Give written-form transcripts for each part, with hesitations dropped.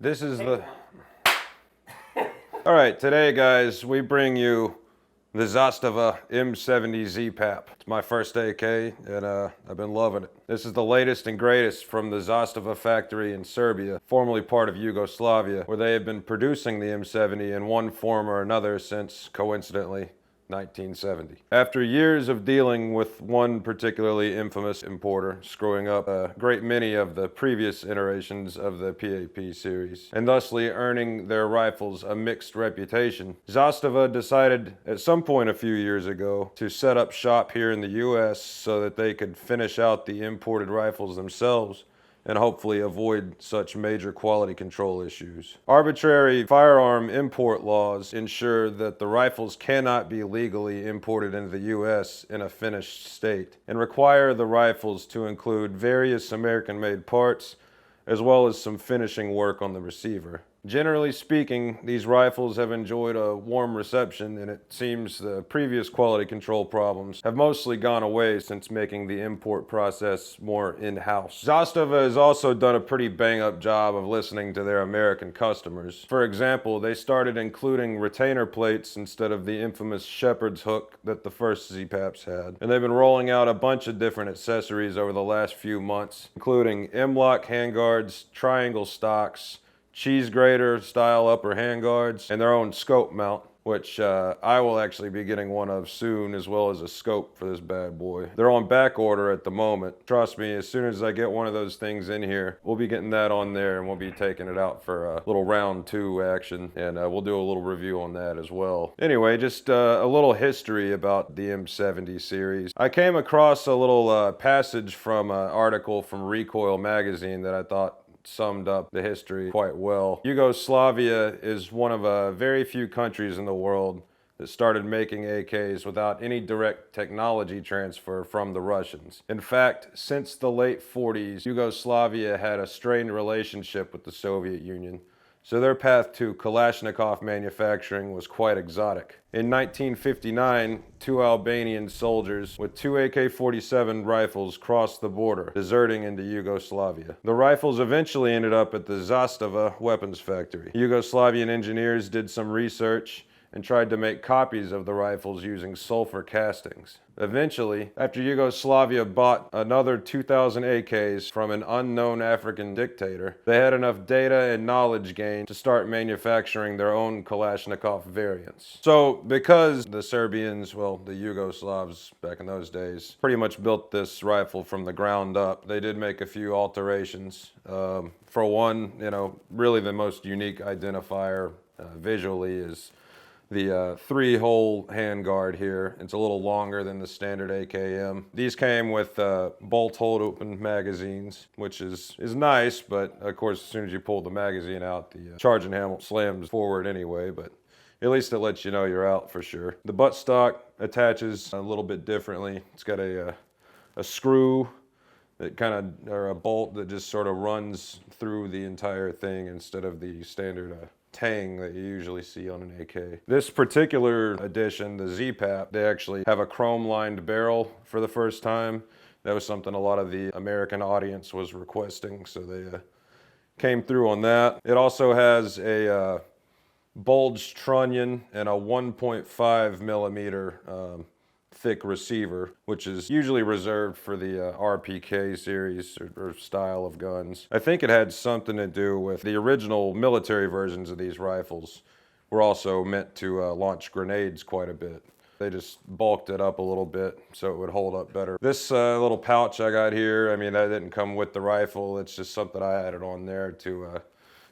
This is the... All right, today guys, we bring you the Zastava M70 ZPAP. It's my first AK and I've been loving it. This is the latest and greatest from the Zastava factory in Serbia, formerly part of Yugoslavia, where they have been producing the M70 in one form or another since, coincidentally, 1970. After years of dealing with one particularly infamous importer screwing up a great many of the previous iterations of the PAP series, and thusly earning their rifles a mixed reputation, Zastava decided at some point a few years ago to set up shop here in the US so that they could finish out the imported rifles themselves and hopefully avoid such major quality control issues. Arbitrary firearm import laws ensure that the rifles cannot be legally imported into the US in a finished state, and require the rifles to include various American-made parts, as well as some finishing work on the receiver. Generally speaking, these rifles have enjoyed a warm reception, and it seems the previous quality control problems have mostly gone away since making the import process more in-house. Zastava has also done a pretty bang-up job of listening to their American customers. For example, they started including retainer plates instead of the infamous shepherd's hook that the first ZPAPs had. And they've been rolling out a bunch of different accessories over the last few months, including M-lock handguards, triangle stocks, cheese grater style upper handguards, and their own scope mount, which I will actually be getting one of soon, as well as a scope for this bad boy. They're on back order at the moment. Trust me, as soon as I get one of those things in here, we'll be getting that on there, and we'll be taking it out for a little round 2 action, and we'll do a little review on that as well. Anyway, just a little history about the M70 series. I came across a little passage from an article from Recoil magazine that I thought summed up the history quite well. Yugoslavia is one of very few countries in the world that started making AKs without any direct technology transfer from the Russians. In fact, since the late 40s, Yugoslavia had a strained relationship with the Soviet Union, so their path to Kalashnikov manufacturing was quite exotic. In 1959, 2 Albanian soldiers with 2 AK47 rifles crossed the border, deserting into Yugoslavia. The rifles eventually ended up at the Zastava weapons factory. Yugoslavian engineers did some research and tried to make copies of the rifles using sulfur castings. Eventually, after Yugoslavia bought another 2,000 AKs from an unknown African dictator, they had enough data and knowledge gained to start manufacturing their own Kalashnikov variants. So, because the Serbians, well, the Yugoslavs back in those days, pretty much built this rifle from the ground up, they did make a few alterations. For one, really the most unique identifier visually is the 3-hole handguard here. It's a little longer than the standard AKM. These came with bolt hold open magazines, which is nice, but of course as soon as you pull the magazine out, the charging handle slams forward anyway, but at least it lets you know you're out for sure. The buttstock attaches a little bit differently. It's got a screw that or a bolt that just sort of runs through the entire thing instead of the standard tang that you usually see on an AK. This particular edition, the ZPAP, they actually have a chrome-lined barrel for the first time. That was something a lot of the American audience was requesting, so they came through on that. It also has a bulged trunnion and a 1.5 millimeter thick receiver, which is usually reserved for the RPK series or style of guns. I think it had something to do with the original military versions of these rifles were also meant to launch grenades quite a bit. They just bulked it up a little bit so it would hold up better. This little pouch I got here, I mean, that didn't come with the rifle. It's just something I added on there to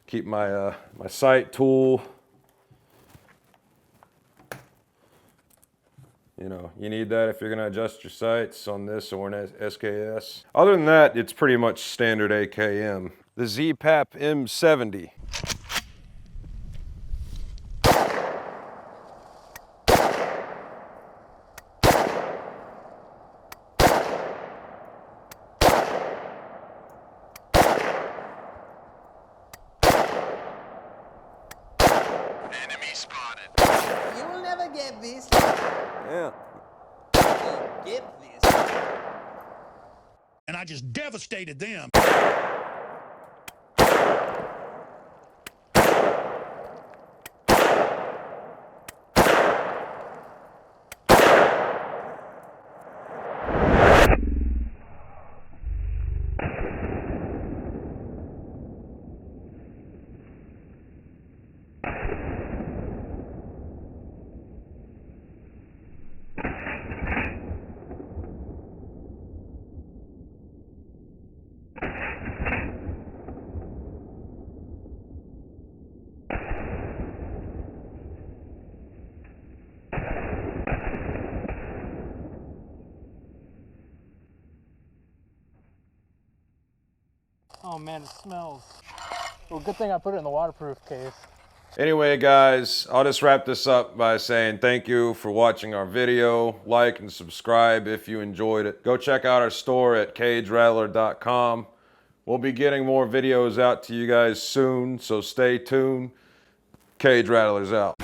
keep my my sight tool. You need that if you're gonna adjust your sights on this or an SKS. Other than that, it's pretty much standard AKM. The ZPAPM70. Enemy spotted. You will never get this. Yeah. You'll get this. And I just devastated them. man, it smells. Well, good thing I put it in the waterproof case. Anyway, guys, I'll just wrap this up by saying thank you for watching our video. Like and subscribe if you enjoyed it. Go check out our store at cagerattler.com. We'll be getting more videos out to you guys soon, so stay tuned. Cage Rattlers out.